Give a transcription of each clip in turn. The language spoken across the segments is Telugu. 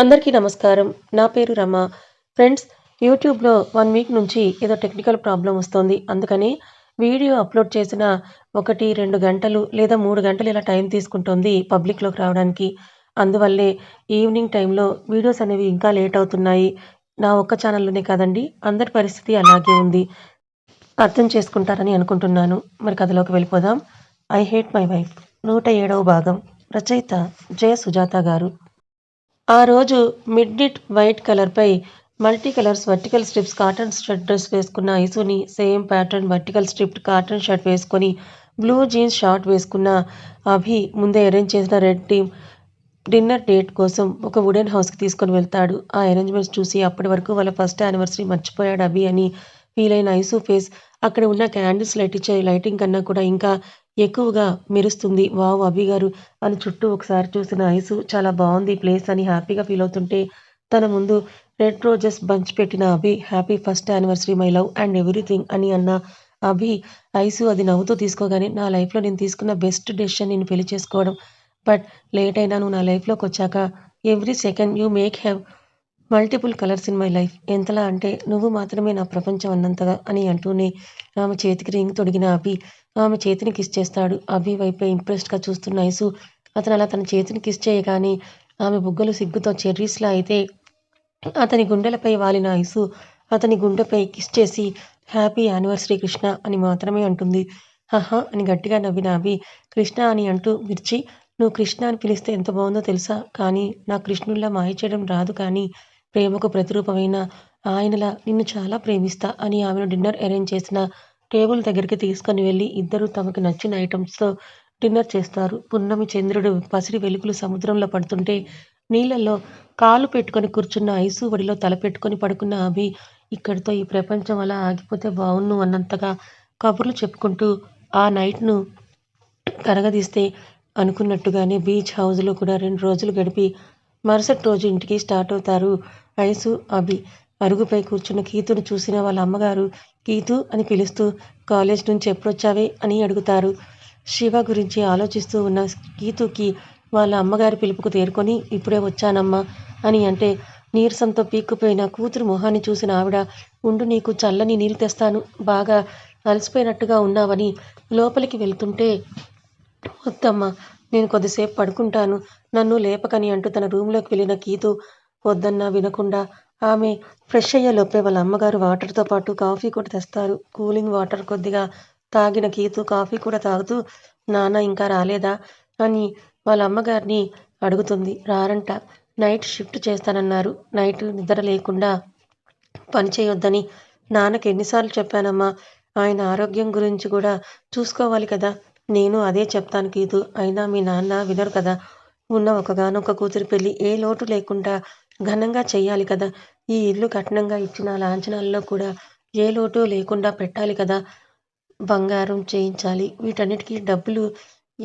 అందరికీ నమస్కారం. నా పేరు రమ. ఫ్రెండ్స్, యూట్యూబ్‌లో 1 వీక్ నుంచి ఏదో టెక్నికల్ ప్రాబ్లమ్ వస్తోంది. అందుకని వీడియో అప్‌లోడ్ చేసిన 1, 2 గంటలు లేదా 3 గంటలు ఇలా టైం తీసుకుంటోంది పబ్లిక్‌లోకి రావడానికి. అందువల్లే ఈవినింగ్ టైంలో వీడియోస్ అనేవి ఇంకా లేట్ అవుతున్నాయి. నా ఒక్క ఛానల్‌లోనే కాదండి, అందరి పరిస్థితి అలాగే ఉంది. అర్థం చేసుకుంటారని అనుకుంటున్నాను. మరి కథలోకి వెళ్ళిపోదాం. 'ఐ హేట్ మై వైఫ్' 107వ భాగం. రచయిత జె. సుజాత గారు. ఆ రోజు మిడ్‌నైట్ వైట్ కలర్‌పై multi colours vertical stripes cotton thread dress వేసుకున్న ఐసుని, same pattern vertical striped cotton shirt వేసుకొని బ్లూ జీన్స్ షార్ట్ వేసుకున్న అభి ముందే అరేంజ్ చేసిన రెడ్ టీమ్ డిన్నర్ డేట్ కోసం ఒక వుడెన్ హౌస్‌కి తీసుకొని వెళ్తాడు. ఆ అరేంజ్‌మెంట్స్ చూసి అప్పటి వరకు వాళ్ళ ఫస్ట్ యానివర్సరీ మర్చిపోయాడు అభి అని ఫీల్ అయిన ఐసు ఫేస్ అక్కడ ఉన్న క్యాండిల్స్ లైటిచ్చే లైటింగ్ కన్నా కూడా ఇంకా ఎక్కువగా మెరుస్తుంది. వావ్! అభి గారు అని చుట్టూ ఒకసారి చూసిన ఐసు చాలా బావుంది ప్లేస్ అని హ్యాపీగా ఫీల్ అవుతుంటే, తన ముందు రెడ్ రోజెస్ బంచ్ పెట్టిన Abhi happy first anniversary my love and everything అని అన్న అభి ఐసు అది నవ్వుతూ తీసుకోగానే నా లైఫ్‌లో నేను తీసుకున్న బెస్ట్ డెసిషన్ నిన్ను పెళ్లి చేసుకోవడం. బట్ లేట్ అయినా నువ్వు నా లైఫ్‌లోకొచ్చాక every second you make have multiple colours in my life. ఎంతలా అంటే నువ్వు మాత్రమే నా ప్రపంచం అన్నంతగా అని అంటూనే ఆమె చేతికి రింగ్ తొడిగిన అభి ఆమె చేతిని కిస్ చేస్తాడు. అభి వైపే ఇంప్రెస్డ్‌గా చూస్తున్న ఐసు అతను అలా తన చేతిని కిస్ చేయగానే ఆమె బుగ్గలు సిగ్గుతో చెర్రీస్‌లా అయితే అతని గుండెలపై వాలిన ఐసు అతని గుండెపై కిస్ చేసి హ్యాపీ యానివర్సరీ కృష్ణ అని మాత్రమే అంటుంది. హహ అని గట్టిగా నవ్విన అభి కృష్ణ అని అంటూ మిర్చి నువ్వు కృష్ణ అని పిలిస్తే ఎంత బావుందో తెలుసా? కానీ నాకు కృష్ణుడిలా మాయ చేయడం రాదు కానీ ప్రేమకు ప్రతిరూపమైన ఆయనలా నిన్ను చాలా ప్రేమిస్తా అని ఆమెను డిన్నర్ అరేంజ్ చేసిన టేబుల్ దగ్గరికి తీసుకొని వెళ్లి ఇద్దరూ తమకు నచ్చిన ఐటమ్స్‌తో డిన్నర్ చేస్తారు. పున్నమి చంద్రుడు పసిడి వెలుగులు సముద్రంలో పడుతుంటే నీళ్లలో కాలు పెట్టుకొని కూర్చున్న ఐసు ఒడిలో తల పెట్టుకొని పడుకున్న అభి ఇక్కడితో ఈ ప్రపంచం అలా ఆగిపోతే బావున్ను అన్నంతగా కబుర్లు చెప్పుకుంటూ ఆ నైట్‌ను కరగదీస్తే అనుకున్నట్టుగానే బీచ్ హౌస్‌లో కూడా 2 రోజులు గడిపి మరుసటి రోజు ఇంటికి స్టార్ట్ అవుతారు ఐసు, అభి. అరుగుపై కూర్చున్న కీతును చూసిన వాళ్ళ అమ్మగారు కీతూ అని పిలుస్తూ కాలేజ్ నుంచి ఎప్పుడొచ్చావే అని అడుగుతారు. శివ గురించి ఆలోచిస్తూ ఉన్న కీతుకి వాళ్ళ అమ్మగారి పిలుపుకు తేరుకొని ఇప్పుడే వచ్చానమ్మా అని అంటే నీరసంతో పీక్కుపోయిన కూతురు మొహాన్ని చూసిన ఆవిడ ఉండు నీకు చల్లని నీళ్ళు తెస్తాను బాగా అలసిపోయినట్టుగా ఉన్నావని లోపలికి వెళ్తుంటే వద్దమ్మా నేను కొద్దిసేపు పడుకుంటాను నన్ను లేపకని అంటూ తన రూంలోకి వెళ్ళిన కీతు వద్దన్నా వినకుండా ఆమె ఫ్రెష్ అయ్యేలోపే వాళ్ళ అమ్మగారు వాటర్‌తో పాటు కాఫీ కూడా తెస్తారు. కూలింగ్ వాటర్ కొద్దిగా తాగిన కీతు కాఫీ కూడా తాగుతూ నాన్న ఇంకా రాలేదా? అని వాళ్ళ అమ్మగారిని అడుగుతుంది. రారంట. నైట్ షిఫ్ట్ చేస్తానన్నారు. నైట్ నిద్ర లేకుండా పని చేయొద్దని నాన్నకి ఎన్నిసార్లు చెప్పానమ్మా? ఆయన ఆరోగ్యం గురించి కూడా చూసుకోవాలి కదా! నేను అదే చెప్తాను కీతు. అయినా మీ నాన్న వినరు కదా! ఉన్న ఒక్కగానొక్క కూతురి పెళ్లి ఏ లోటు లేకుండా ఘనంగా చెయ్యాలి కదా! ఈ ఇల్లు కట్నంగా ఇచ్చిన లాంఛనాల్లో కూడా ఏ లోటు లేకుండా పెట్టాలి కదా! బంగారం చేయించాలి. వీటన్నిటికీ డబ్బులు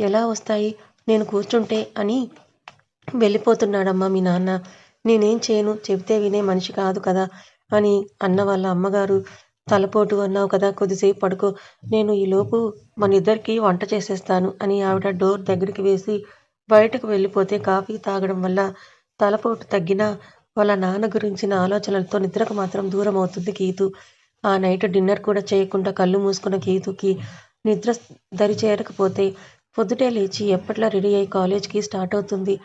ఎలా వస్తాయి? నేను కూర్చుంటే అని వెళ్ళిపోతున్నాడమ్మా మీ నాన్న. నేనేం చేయను చెబితే వినే మనిషి కాదు కదా! అని అన్న వాళ్ళ అమ్మగారు తలపోటు అన్నావు కదా! కొద్దిసేపు పడుకో. నేను ఈలోపు మనిద్దరికీ వంట చేసేస్తాను అని ఆవిడ డోర్ దగ్గరికి వేసి బయటకు వెళ్ళిపోతే కాఫీ తాగడం వల్ల తలపోటు తగ్గినా వాళ్ళ నాన్న గురించిన ఆలోచనలతో నిద్రకు మాత్రం దూరమవుతుంది కీతు. ఆ నైట్ డిన్నర్ కూడా చేయకుండా కళ్ళు మూసుకున్న కీతుకి నిద్ర దరిచేరకపోతే పొద్దుటే లేచి ఎప్పట్లా రెడీ అయి కాలేజ్‌కి స్టార్ట్ అవుతుంది.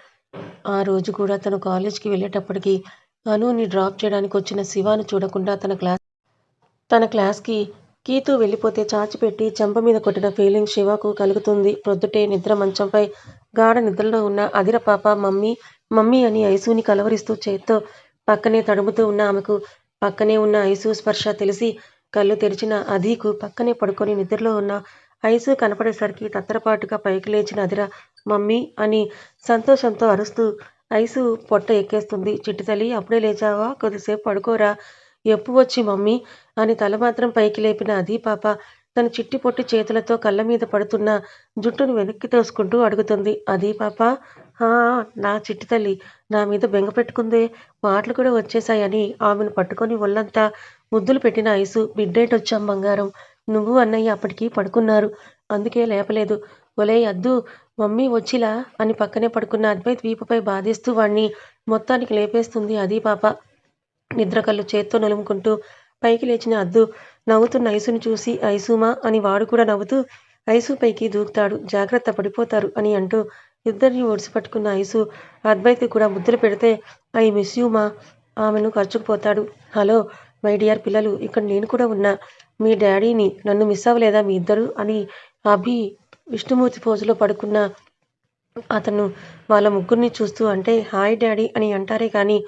ఆ రోజు కూడా తను కాలేజ్‌కి వెళ్ళేటప్పటికి అనుని డ్రాప్ చేయడానికి వచ్చిన శివను చూడకుండా తన క్లాస్‌కి కీతు వెళ్ళిపోతే చాచిపెట్టి చెంప మీద కొట్టిన ఫీలింగ్ శివకు కలుగుతుంది. ప్రొద్దుటే నిద్ర మంచంపై గాఢ నిద్రలో ఉన్న అదిర పాప మమ్మీ మమ్మీ అని ఐసుని కలవరిస్తూ చేత్తో పక్కనే తడుముతూ ఉన్న ఆమెకు పక్కనే ఉన్న ఐసు స్పర్శ తెలిసి కళ్ళు తెరిచిన అదీకు పక్కనే పడుకొని నిద్రలో ఉన్న ఐసు కనపడేసరికి తత్తరపాటుగా పైకి లేచిన అదిర మమ్మీ అని సంతోషంతో అరుస్తూ ఐసు పొట్ట ఎక్కేస్తుంది. చిట్టి తల్లి అప్పుడే లేచావా? కొద్దిసేపు పడుకోరా? ఎప్పు వచ్చి మమ్మీ అని తల మాత్రం పైకి లేపిన అదీ పాప తన చిట్టి పొట్టి చేతులతో కళ్ళ మీద పడుతున్న జుట్టును వెనక్కి తోసుకుంటూ అడుగుతుంది. అదీ పాప ఆ! నా చిట్టి తల్లి నా మీద బెంగ పెట్టుకుందే మాటలు కూడా వచ్చేశాయని ఆమెను పట్టుకొని ఒళ్ళంతా ముద్దులు పెట్టిన ఐసు బిడ్డేటొచ్చాం బంగారం. నువ్వు అన్నయ్య అప్పటికి పడుకున్నారు. అందుకే లేపలేదు. ఒలేయ్ అద్దూ మమ్మీ వచ్చిలా అని పక్కనే పడుకున్న అద్వైత్ వీపుపై బాధిస్తూ వాణ్ణి మొత్తానికి లేపేస్తుంది అదీ పాప. నిద్ర కళ్ళు చేత్తో నలుముకుంటూ పైకి లేచిన అద్దు నవ్వుతున్న ఐసుని చూసి ఐసుమా అని వాడు కూడా నవ్వుతూ ఐసు పైకి దూకుతాడు. జాగ్రత్త పడిపోతారు అని అంటూ ఇద్దరిని ఒడిసిపట్టుకున్న ఐసు అద్వైత్ కూడా ముద్దులు పెడితే ఐ మిస్ యూ మా ఆమెను ఖర్చుకుపోతాడు. హలో మై డియర్ పిల్లలు, ఇక్కడ నేను కూడా ఉన్నా. మీ డాడీని నన్ను మిస్ అవ్వలేదా మీ ఇద్దరు అని అభి విష్ణుమూర్తి పోజులో పడుకున్న అతను వాళ్ళ ముగ్గురిని చూస్తూ అంటే హాయ్ డాడీ అని అంటారే కానీ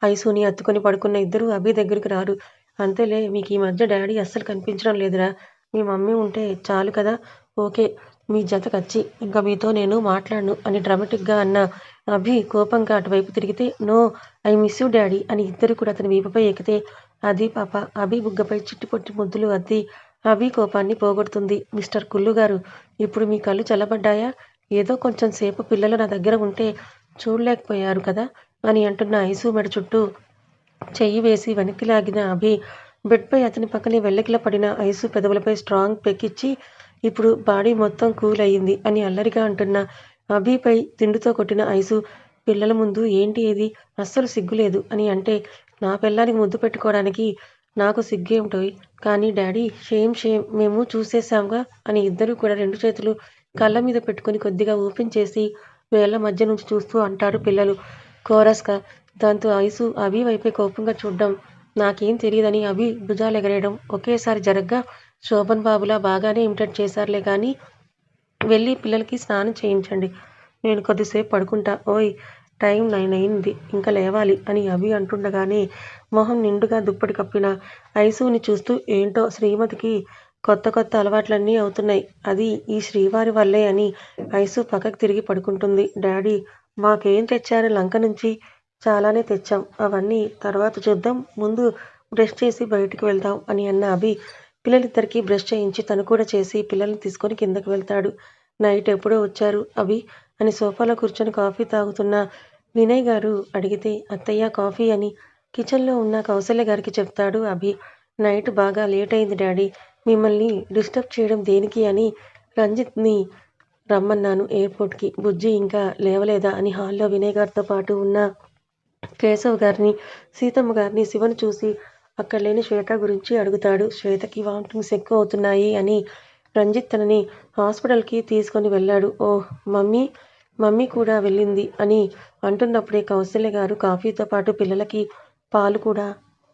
ఐసుని హత్తుకొని పడుకున్న ఇద్దరు అభి దగ్గరికి రారు. అంతేలే, మీకు ఈ మధ్య డాడీ అస్సలు కనిపించడం లేదురా. మీ మమ్మీ ఉంటే చాలు కదా. ఓకే, మీ జత కచ్చి ఇంకా మీతో నేను మాట్లాడను అని డ్రామాటిక్గా అన్న అభి కోపంగా అటువైపు తిరిగితే no I miss you daddy అని ఇద్దరు కూడా అతని వీపుపై ఎక్కితే అది పాప అభి బుగ్గపై చిట్టిపొట్టి ముద్దులు అద్ది అభి కోపాన్ని పోగొడుతుంది. మిస్టర్ కుల్లు గారు, ఇప్పుడు మీ కళ్ళు చల్లబడ్డాయా? ఏదో కొంచెం సేపు పిల్లలు నా దగ్గర ఉంటే చూడలేకపోయారు కదా అని అంటున్న ఐసు మెడ చుట్టూ చెయ్యి వేసి వెనక్కి లాగిన అభి బెడ్పై అతని పక్కనే వెల్లకిలా పడిన ఐసు పెదవులపై స్ట్రాంగ్ పెక్కిచ్చి ఇప్పుడు బాడీ మొత్తం కూల్ అయ్యింది అని అల్లరిగా అంటున్న అభిపై తిండుతో కొట్టిన ఐసు పిల్లల ముందు ఏంటి ఇది, అస్సలు సిగ్గులేదు అని అంటే నా పిల్లానికి ముద్దు పెట్టుకోవడానికి నాకు సిగ్గేమిటోయ్, కానీ డాడీ షేమ్ షేమ్ మేము చూసేశాంగా అని ఇద్దరూ కూడా రెండు చేతులు కళ్ళ మీద పెట్టుకుని కొద్దిగా ఓపెన్ చేసి వేళ్ల మధ్య నుంచి చూస్తూ అంటారు పిల్లలు కోరస్గా. దాంతో ఐసు అభి వైపే కోపంగా చూడ్డం, నాకేం తెలియదని అభి భుజాలు ఎగరేయడం ఒకేసారి జరగ్గా శోభన్ బాబులా బాగానే ఇమిటేట్ చేశారులే కానీ వెళ్ళి పిల్లలకి స్నానం చేయించండి, నేను కొద్దిసేపు పడుకుంటా. ఓయ్ టైం 9 అయింది, ఇంకా లేవాలి అని అభి అంటుండగానే మొహం నిండుగా దుప్పటి కప్పిన ఐసుని చూస్తూ ఏంటో శ్రీమతికి కొత్త కొత్త అలవాట్లన్నీ అవుతున్నాయి, అది ఈ శ్రీవారి వల్లే అని ఐసు పక్కకు తిరిగి పడుకుంటుంది. డాడీ మాకేం తెచ్చారు లంక నుంచి? చాలానే తెచ్చాం, అవన్నీ తర్వాత చూద్దాం, ముందు బ్రష్ చేసి బయటికి వెళ్దాం అని అన్న అభి పిల్లలిద్దరికీ బ్రష్ చేయించి తను కూడా చేసి పిల్లల్ని తీసుకొని కిందకి వెళ్తాడు. నైట్ ఎప్పుడో వచ్చారు అభి అని సోఫాలో కూర్చొని కాఫీ తాగుతున్న వినయ్ గారు అడిగితే అత్తయ్య కాఫీ అని కిచెన్లో ఉన్న కౌసల్య గారికి చెప్తాడు అభి. నైట్ బాగా లేట్ అయింది డాడీ, మిమ్మల్ని డిస్టర్బ్ చేయడం దేనికి అని రంజిత్ని రమ్మన్నాను ఎయిర్పోర్ట్కి. బుజ్జి ఇంకా లేవలేదా అని హాల్లో వినయ్ గారితో పాటు ఉన్న కేశవ్ గారిని సీతమ్మ గారిని శివను చూసి అక్కడ లేని శ్వేత గురించి అడుగుతాడు. శ్వేతకి వామిటింగ్స్ ఎక్కువ అవుతున్నాయి అని రంజిత్ తనని హాస్పిటల్కి తీసుకొని వెళ్ళాడు. ఓహ్ మమ్మీ కూడా వెళ్ళింది అని అంటున్నప్పుడే కౌసల్య గారు కాఫీతో పాటు పిల్లలకి పాలు కూడా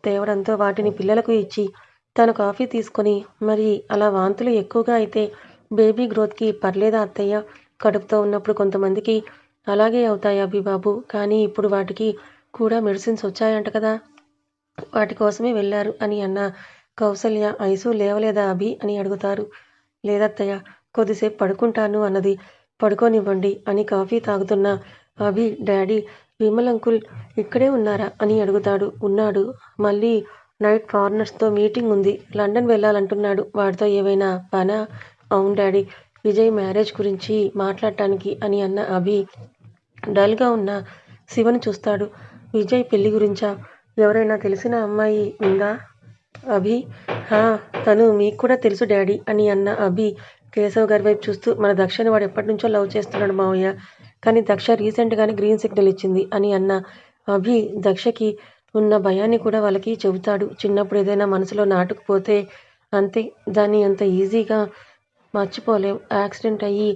తేవడంతో వాటిని పిల్లలకు ఇచ్చి తను కాఫీ తీసుకొని మరి అలా వాంతులు ఎక్కువగా అయితే బేబీ గ్రోత్కి పర్లేదా అత్తయ్య? కడుపుతో ఉన్నప్పుడు కొంతమందికి అలాగే అవుతాయి అభిబాబు, కానీ ఇప్పుడు వాటికి కూడా మెడిసిన్స్ వచ్చాయంట కదా, వాటి కోసమే వెళ్ళారు అని అన్న కౌసల్య ఐసు లేవలేదా అభి అని అడుగుతారు. లేదత్తయ్య, కొద్దిసేపు పడుకుంటాను అన్నది, పడుకోనివ్వండి అని కాఫీ తాగుతున్న అభి డాడీ విమల్ అంకుల్ ఇక్కడే ఉన్నారా అని అడుగుతాడు. ఉన్నాడు, మళ్ళీ నైట్ ఫారినర్స్తో మీటింగ్ ఉంది, లండన్ వెళ్ళాలంటున్నాడు, వాడితో ఏవైనా పనా? అవును డాడీ, విజయ్ మ్యారేజ్ గురించి మాట్లాడటానికి అని అన్న అభి డల్గా ఉన్న శివను చూస్తాడు. విజయ్ పెళ్లి గురించా? ఎవరైనా తెలిసిన అమ్మాయి ఉందా అభి? హా, తను మీకు కూడా తెలుసు డాడీ అని అన్న అభి కేశవ్ గారి వైపు చూస్తూ మన దక్షని వాడు ఎప్పటి నుంచో లవ్ చేస్తున్నాడు మావయ్య, కానీ దక్ష రీసెంట్గానే గ్రీన్ సిగ్నల్ ఇచ్చింది అని అన్న అభి దక్షకి ఉన్న భయాన్ని కూడా వాళ్ళకి చెబుతాడు. చిన్నప్పుడు ఏదైనా మనసులో నాటుకుపోతే అంతే, దాన్ని అంత ఈజీగా మర్చిపోలేం. యాక్సిడెంట్ అయ్యి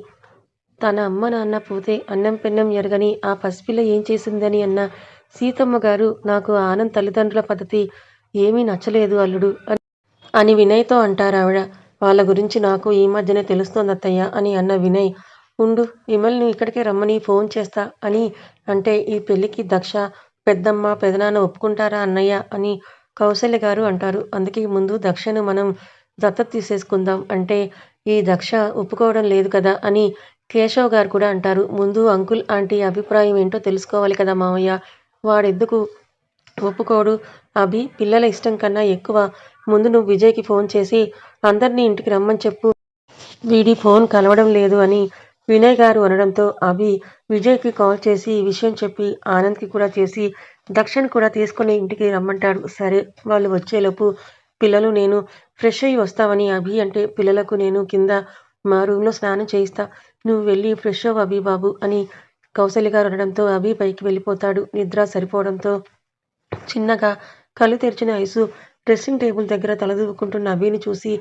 తన అమ్మ నాన్న పోతే అన్నం పెన్నం ఎరగని ఆ పసిపిల్ల ఏం చేసిందని అన్న సీతమ్మ గారు నాకు ఆనంద్ తల్లిదండ్రుల పద్ధతి ఏమీ నచ్చలేదు అల్లుడు అని వినయ్తో అంటారు ఆవిడ. వాళ్ళ గురించి నాకు ఈ మధ్యనే తెలుస్తోంది అత్తయ్య అని అన్న వినయ్ ఉండు విమల్ని ఇక్కడికే రమ్మని ఫోన్ చేస్తా అని అంటే ఈ పెళ్లికి దక్ష పెద్దమ్మ పెదనాన్న ఒప్పుకుంటారా అన్నయ్య అని కౌసల్య గారు అంటారు. అందుకే ముందు దక్షను మనం దత్తత తీసేసుకుందాం అంటే ఈ దక్ష ఒప్పుకోవడం లేదు కదా అని కేశవ్ గారు కూడా అంటారు. ముందు అంకుల్ ఆంటీ అభిప్రాయం ఏంటో తెలుసుకోవాలి కదా మావయ్య, వాడెందుకు ఒప్పుకోడు? అభి పిల్లల ఇష్టం కన్నా ఎక్కువ ముందు నువ్వు విజయ్కి ఫోన్ చేసి అందరినీ ఇంటికి రమ్మని చెప్పు, వీడి ఫోన్ కలవడం లేదు అని వినయ్ గారు అనడంతో అభి విజయ్కి కాల్ చేసి ఈ విషయం చెప్పి ఆనంద్కి కూడా చేసి దక్షని కూడా తీసుకొని ఇంటికి రమ్మంటాడు. సరే, వాళ్ళు వచ్చేలోపు పిల్లలు నేను ఫ్రెష్ అయ్యి వస్తామని అభి అంటే పిల్లలకు నేను కింద మా రూమ్లో స్నానం చేయిస్తా, నువ్వు వెళ్ళి ఫ్రెష్ అవ్వు అభి బాబు అని కౌసల్య గారు అనడంతో అభి పైకి వెళ్ళిపోతాడు. నిద్ర సరిపోవడంతో చిన్నగా కళ్ళు తెరిచిన ఐసు డ్రెస్సింగ్ టేబుల్ దగ్గర తలదూకుంటున్న అభిని చూసి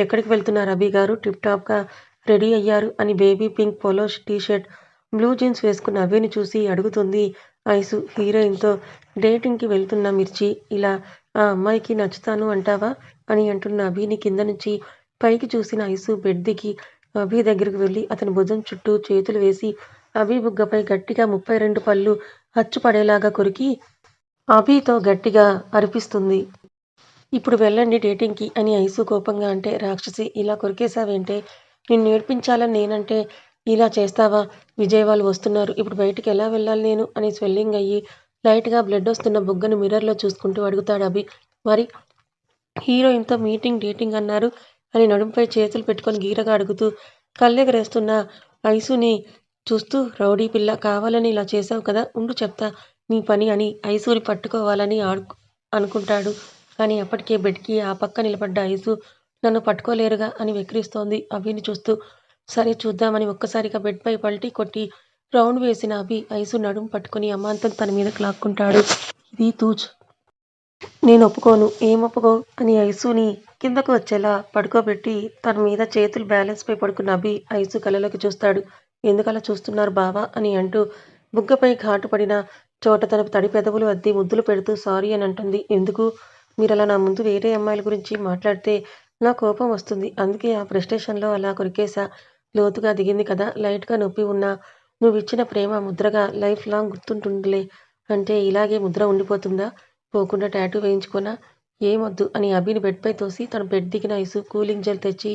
ఎక్కడికి వెళ్తున్నారు అభి గారు? టిప్ టాప్గా రెడీ అయ్యారు అని baby pink polo T shirt blue jeans వేసుకున్న అభిని చూసి అడుగుతుంది ఐసు. హీరోయిన్తో డేటింగ్కి వెళ్తున్న మిర్చి ఇలా ఆ అమ్మాయికి నచ్చుతాను అంటావా అని అంటున్న అభిని కింద నుంచి పైకి చూసిన ఐసు బెడ్ దిగి అభి దగ్గరకు వెళ్ళి అతని భుజం చుట్టూ చేతులు వేసి అభి బుగ్గపై గట్టిగా 32 పళ్ళు అచ్చు పడేలాగా కొరికి అభితో గట్టిగా అరిపిస్తుంది. ఇప్పుడు వెళ్ళండి డేటింగ్కి అని ఐసు కోపంగా అంటే, రాక్షసి ఇలా కొరికేశావేంటే? నిన్ను ఏడ్పించాలని నేనంటే ఇలా చేస్తావా? విజయ్ వాళ్ళు వస్తున్నారు, ఇప్పుడు బయటికి ఎలా వెళ్ళాలి నేను అని స్వెల్లింగ్ అయ్యి లైట్గా బ్లడ్ వస్తున్న బుగ్గను మిర్రర్లో చూసుకుంటూ అడుగుతాడు అభి. మరి హీరోయిన్తో మీటింగ్ డేటింగ్ అన్నారు అని నడుంపై చేతులు పెట్టుకొని గీరగా అడుగుతూ కళ్ళెగరేస్తున్న ఐసుని చూస్తూ, రౌడీ పిల్ల కావాలని ఇలా చేసావు కదా, ఉండు చెప్తా నీ పని అని ఐసుని పట్టుకోవాలని అనుకుంటాడు. కానీ అప్పటికే బెడ్కి ఆ పక్క నిలబడ్డ ఐసు నన్ను పట్టుకోలేరుగా అని వెక్కిరిస్తోంది అభిని చూస్తూ. సరే చూద్దామని ఒక్కసారిగా బెడ్పై పల్టీ కొట్టి రౌండ్ వేసిన అభి ఐసు నడుం పట్టుకుని అమాంతం తన మీదకి లాక్కుంటాడు. ఇది తూచ్, నేను ఒప్పుకోను. ఏం ఒప్పుకో అని ఐసుని కిందకు వచ్చేలా పడుకోబెట్టి తన మీద చేతులు బ్యాలెన్స్ పై పడుకున్న అభి ఐసు కళ్ళలోకి చూస్తాడు. ఎందుకలా చూస్తున్నారు బావా అని అంటూ బుగ్గపై ఘాటు పడిన చోట తన తడి పెదవులు అద్ది ముద్దులు పెడుతూ సారీ అని అంటుంది. ఎందుకు? మీరలా నా ముందు వేరే అమ్మాయిల గురించి మాట్లాడితే నా కోపం వస్తుంది, అందుకే ఆ ప్రెస్టేషన్లో అలా కొరికేశా. లోతుగా దిగింది కదా, లైట్గా నొప్పి ఉన్నా నువ్విచ్చిన ప్రేమ ముద్రగా లైఫ్ లాంగ్ గుర్తుంటుందిలే. అంటే ఇలాగే ముద్ర ఉండిపోతుందా? పోకుండా టాటూ వేయించుకోనా? ఏమొద్దు అని అభిని బెడ్పై తోసి తన బెడ్ దిగిన ఐసు కూలింగ్ జెల్ తెచ్చి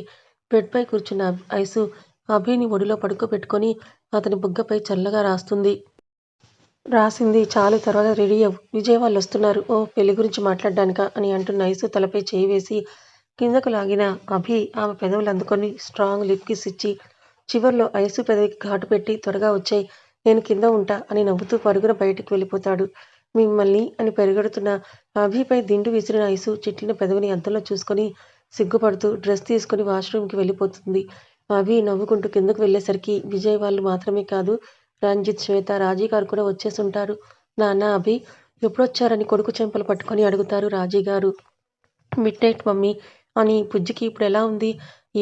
బెడ్పై కూర్చున్న ఐసు అభిని ఒడిలో పడుకోబెట్టుకొని అతని బుగ్గపై చల్లగా రాస్తుంది. రాసింది చాలు, తర్వాత రెడీ అవ్వు, విజయ్ వాళ్ళు వస్తున్నారు. ఓ పెళ్లి గురించి మాట్లాడ్డానికా అని అంటున్న ఐసు తలపై చేయి వేసి కిందకు లాగిన అభి ఆమె పెదవులు అందుకొని స్ట్రాంగ్ లిప్ కిస్ ఇచ్చి చివర్లో ఐసు పెదవికి ఘాటు పెట్టి త్వరగా వచ్చాయి, నేను కింద ఉంటా అని నవ్వుతూ పరుగున బయటికి వెళ్ళిపోతాడు. మిమ్మల్ని అని పెరుగెడుతున్న అభిపై దిండు విసిరిన ఐసు చిట్లిన పెదవిని అద్దంలో చూసుకొని సిగ్గుపడుతూ డ్రెస్ తీసుకుని వాష్రూమ్కి వెళ్ళిపోతుంది. అభి నవ్వుకుంటూ కిందకు వెళ్ళేసరికి విజయ్ వాళ్ళు మాత్రమే కాదు, రంజిత్, శ్వేత, రాజీ గారు కూడా వచ్చేసుంటారు. నాన్న అభి ఎప్పుడొచ్చారని కొడుకు చెంపలు పట్టుకొని అడుగుతారు రాజీ గారు. మిడ్ నైట్ మమ్మీ అని బుజ్జికి ఇప్పుడు ఎలా ఉంది?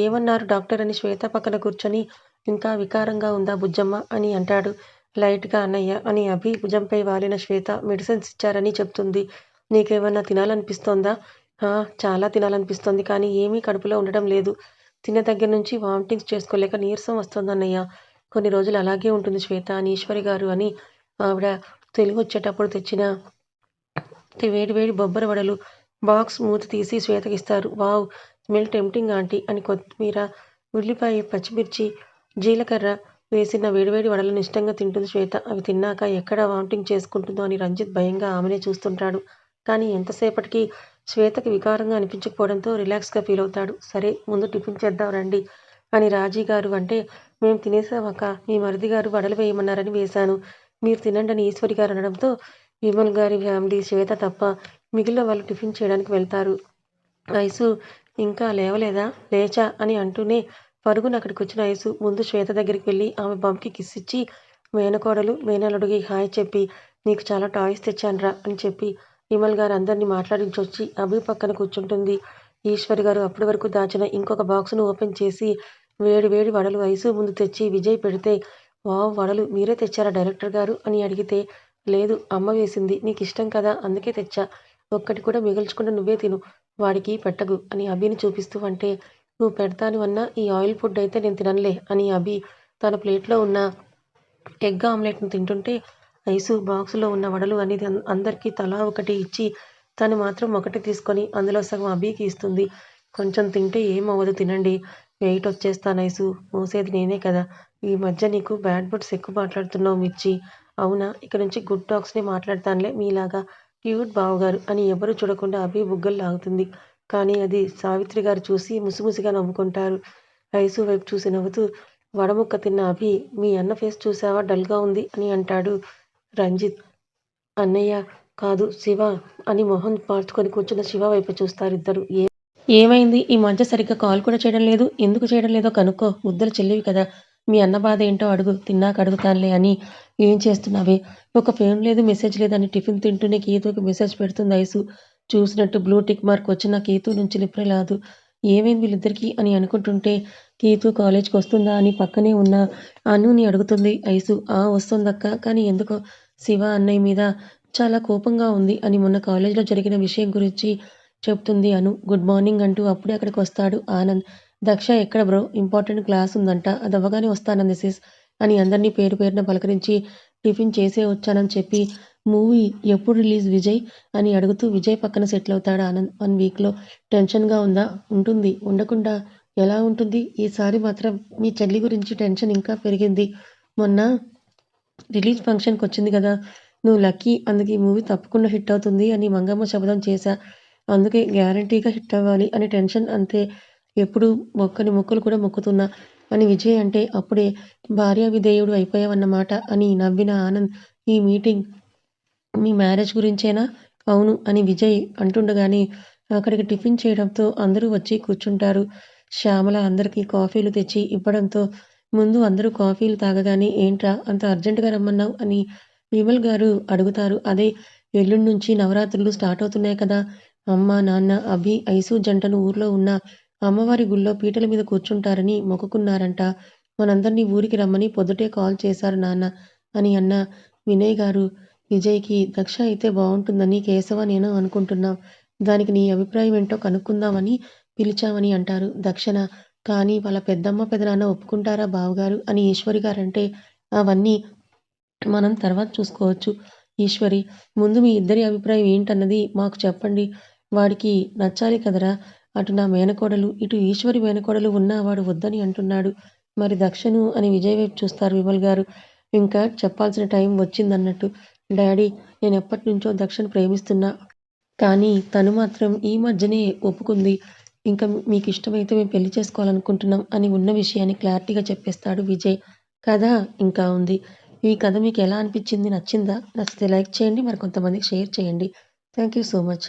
ఏమన్నారు డాక్టర్ అని శ్వేత పక్కన కూర్చొని ఇంకా వికారంగా ఉందా బుజ్జమ్మ అని అంటాడు. లైట్గా అన్నయ్య అని అభి భుజంపై వాలిన శ్వేత మెడిసిన్స్ ఇచ్చారని చెప్తుంది. నీకేమన్నా తినాలనిపిస్తోందా? చాలా తినాలనిపిస్తోంది, కానీ ఏమీ కడుపులో ఉండడం లేదు. తిన్న దగ్గర నుంచి వామిటింగ్స్ చేసుకోలేక నీరసం వస్తోందన్నయ్య. కొన్ని రోజులు అలాగే ఉంటుంది శ్వేత అని ఈశ్వరి గారు అని ఆవిడ తెలుగు వచ్చేటప్పుడు తెచ్చిన వేడి వేడి బొబ్బర వడలు బాక్స్ మూత తీసి శ్వేతకిస్తారు. వావ్, స్మెల్ టెంప్టింగ్ ఆంటీ అని కొత్తిమీర, ఉల్లిపాయ, పచ్చిమిర్చి, జీలకర్ర వేసిన వేడివేడి వడలను ఇష్టంగా తింటుంది శ్వేత. అవి తిన్నాక ఎక్కడ వామిటింగ్ చేసుకుంటుందో అని రంజిత్ భయంగా ఆమెనే చూస్తుంటాడు. కానీ ఎంతసేపటికి శ్వేతకి వికారంగా అనిపించకపోవడంతో రిలాక్స్గా ఫీల్ అవుతాడు. సరే ముందు టిఫిన్ చేద్దాం రండి అని రాజీ గారు అంటే, మేము తినేసామక్క, మీ మరిది గారు వడలు వేయమన్నారని వేశాను, మీరు తినండి అని ఈశ్వరి గారు అనడంతో విమల్ గారి ఫ్యామిలీ శ్వేత తప్ప మిగిలిన వాళ్ళు టిఫిన్ చేయడానికి వెళ్తారు. ఐసు ఇంకా లేవలేదా? లేచా అని అంటూనే పరుగున అక్కడికి వచ్చిన ఐసు ముందు శ్వేత దగ్గరికి వెళ్ళి ఆమె బంప్కి కిస్ ఇచ్చి మేనకోడలు మేనల్లుడికి హాయ్ చెప్పి నీకు చాలా టాయ్స్ తెచ్చానురా అని చెప్పి విమల్ గారు అందరినీ మాట్లాడించొచ్చి అభి పక్కన కూర్చుంటుంది. ఈశ్వరి గారు అప్పటి వరకు దాచిన ఇంకొక బాక్సును ఓపెన్ చేసి వేడి వేడి వడలు ఐసు ముందు తెచ్చి విజయ్ పెడితే, వావ్, వడలు మీరే తెచ్చారా డైరెక్టర్ గారు అని అడిగితే, లేదు అమ్మ వేసింది, నీకు ఇష్టం కదా అందుకే తెచ్చా, ఒక్కటి కూడా మిగుల్చకుండా నువ్వే తిను, వాడికి పెట్టకు అని అభిని చూపిస్తూ అంటే, నువ్వు పెడతాను అన్నా ఈ ఆయిల్ ఫుడ్ అయితే నేను తిననులే అని అభి తన ప్లేట్లో ఉన్న ఎగ్ ఆమ్లెట్ను తింటుంటే ఐసు బాక్సులో ఉన్న వడలు అనేది అందరికీ తలా ఒకటి ఇచ్చి తను మాత్రం ఒకటి తీసుకొని అందులో సగం అభికి ఇస్తుంది. కొంచెం తింటే ఏమవ్వదు తినండి, వెయిట్ వచ్చేస్తాను ఐసు, మోసేది నేనే కదా, ఈ మధ్య నీకు బ్యాడ్ వర్డ్స్ ఎక్కువ మాట్లాడుతున్నావు మిర్చి. అవునా, ఇక నుంచి గుడ్ టాక్స్నే మాట్లాడతానులే మీలాగా క్యూట్ బావగారు అని ఎవరూ చూడకుండా అభి బుగ్గలు లాగుతుంది. కానీ అది సావిత్రి గారు చూసి ముసిముసిగా నవ్వుకుంటారు. ఐసు వైపు చూసి నవ్వుతూ వడముక్క తిన్న అభి, మీ అన్న ఫేస్ చూసావా డల్గా ఉంది అని అంటాడు. రంజిత్, అన్నయ్య కాదు శివ అని మొహం మార్చుకొని కూర్చున్న శివ వైపు చూస్తారు ఇద్దరు. ఏమైంది ఈ మధ్య సరిగ్గా కాల్ కూడా చేయడం లేదు, ఎందుకు చేయడం లేదో కనుక్కో, ముద్దలు చెల్లివి కదా మీ అన్న బాధ ఏంటో అడుగు, తిన్నాక అడుగుతానులే అని. ఏం చేస్తున్నావే? ఒక ఫోన్ లేదు, మెసేజ్ లేదని టిఫిన్ తింటూనే కీతుకి మెసేజ్ పెడుతుంది ఐసు. చూసినట్టు బ్లూ టిక్ మార్క్ వచ్చిన కీతు నుంచి రిప్లై రాదు. ఏమైంది వీళ్ళిద్దరికీ అని అనుకుంటుంటే కీతు కాలేజ్కి వస్తుందా అని పక్కనే ఉన్న అనుని అడుగుతుంది ఐసు. వస్తుందక్క, కానీ ఎందుకో శివ అన్నయ్య మీద చాలా కోపంగా ఉంది అని మొన్న కాలేజ్లో జరిగిన విషయం గురించి చెప్తుంది అను. గుడ్ మార్నింగ్ అంటూ అప్పుడే అక్కడికి వస్తాడు ఆనంద్. దక్ష ఎక్కడ బ్రో, ఇంపార్టెంట్ క్లాస్ ఉందంట, అది అవ్వగానే వస్తానంది సిస్ అని అందరినీ పేరు పేరున పలకరించి టిఫిన్ చేసే వచ్చానని చెప్పి మూవీ ఎప్పుడు రిలీజ్ విజయ్ అని అడుగుతూ విజయ్ పక్కన సెటిల్ అవుతాడు ఆనంద్. 1 వీక్లో. టెన్షన్గా ఉందా? ఉంటుంది, ఉండకుండా ఎలా ఉంటుంది? ఈసారి మాత్రం మీ చెల్లి గురించి టెన్షన్ ఇంకా పెరిగింది. మొన్న రిలీజ్ ఫంక్షన్కి వచ్చింది కదా, నువ్వు లక్కీ, అందుకే ఈ మూవీ తప్పకుండా హిట్ అవుతుంది అని మంగమ్మ శపథం చేశా, అందుకే గ్యారంటీగా హిట్ అవ్వాలి అని టెన్షన్ అంతే. ఎప్పుడు మొక్కని మొక్కులు కూడా మొక్కుతున్నా అని విజయ్ అంటే అప్పుడే భార్యా విధేయుడు అయిపోయావన్నమాట అని నవ్విన ఆనంద్. ఈ మీటింగ్ మీ మ్యారేజ్ గురించేనా? అవును అని విజయ్ అంటుండగానే అక్కడికి టిఫిన్ చేయడంతో అందరూ వచ్చి కూర్చుంటారు. శ్యామల అందరికీ కాఫీలు తెచ్చి ఇవ్వడంతో ముందు అందరూ కాఫీలు తాగగానే ఏంట్రా అంత అర్జెంటుగా రమ్మన్నావు అని విమల్ గారు అడుగుతారు. అదే, ఎల్లుండి నుంచి నవరాత్రులు స్టార్ట్ అవుతున్నాయి కదా, అమ్మ, నాన్న, అభి, ఐసు జంటను ఊర్లో ఉన్న అమ్మవారి గుళ్ళో పీటల మీద కూర్చుంటారని మొక్కుకున్నారంట. మనందరినీ ఊరికి రమ్మని పొద్దుటే కాల్ చేశారు నాన్న అని అన్న వినయ్ గారు విజయ్‌కి దక్ష అయితే బావుంటుందని కేశవ, నేను అనుకుంటున్నాం. దానికి నీ అభిప్రాయం ఏంటో కనుక్కుందామని పిలిచామని అంటారు. దక్షన, కానీ వాళ్ళ పెద్దమ్మ, పెదనాన్న ఒప్పుకుంటారా బావగారు అని ఈశ్వరి గారంటే, అవన్నీ మనం తర్వాత చూసుకోవచ్చు. ఈశ్వరి, ముందు మీ ఇద్దరి అభిప్రాయం ఏంటన్నది మాకు చెప్పండి. వాడికి నచ్చాలి కదరా! అటు నా మేనకోడలు, ఇటు ఈశ్వరి మేనకోడలు ఉన్నా వాడు వద్దని అంటున్నాడు. మరి దక్షను అని విజయ్ వైపు చూస్తారు విమల్ గారు. ఇంకా చెప్పాల్సిన టైం వచ్చిందన్నట్టు. డాడీ, నేనెప్పటినుంచో దక్షను ప్రేమిస్తున్నా. కానీ తను మాత్రం ఈ మధ్యనే ఒప్పుకుంది. ఇంక మీకిష్టమైతే మేము పెళ్లి చేసుకోవాలనుకుంటున్నాం అని ఉన్న విషయాన్ని క్లారిటీగా చెప్పేస్తాడు విజయ్. కథ ఇంకా ఉంది. ఈ కథ మీకెలా అనిపించింది? నచ్చిందా? నచ్చితే లైక్ చేయండి. మరి కొంతమందికి షేర్ చేయండి. Thank you so much.